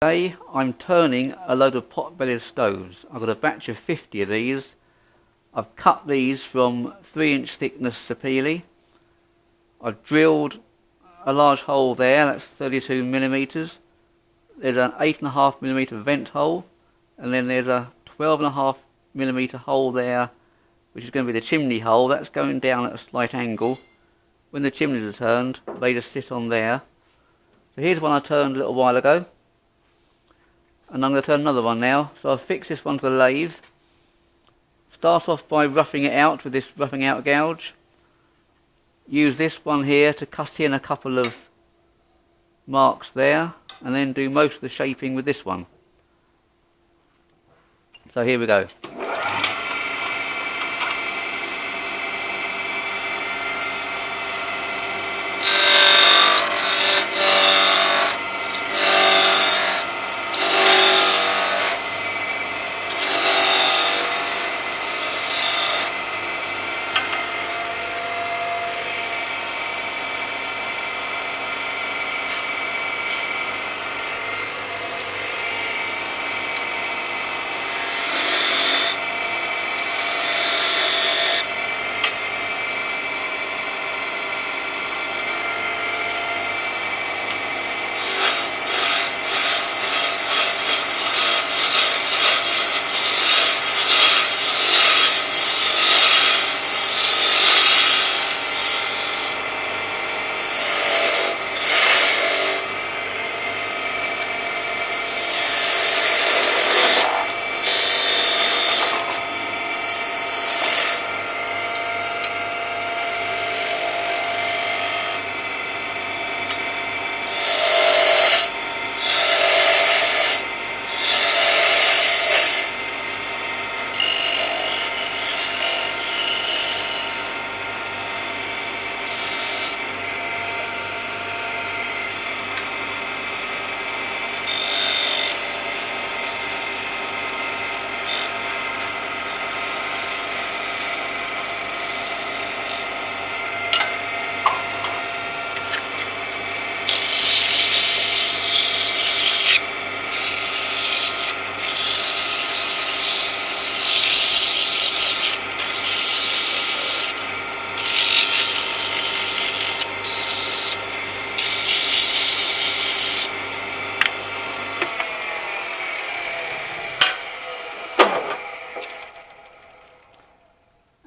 Today I'm turning a load of pot-bellied stoves. I've got a batch of 50 of these. I've cut these from 3-inch thickness sapele. I've drilled a large hole there, that's 32 millimeters. There's an 8.5 millimeter vent hole, and then there's a 12.5 millimeter hole there, which is going to be the chimney hole. That's going down at a slight angle. When the chimneys are turned, they just sit on there. So here's one I turned a little while ago. And I'm going to turn another one now. So I'll fix this one to the lathe. Start off by roughing it out with this roughing out gouge. Use this one here to cut in a couple of marks there, and then do most of the shaping with this one. So here we go.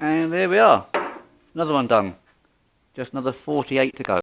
And there we are, another one done. Just another 48 to go.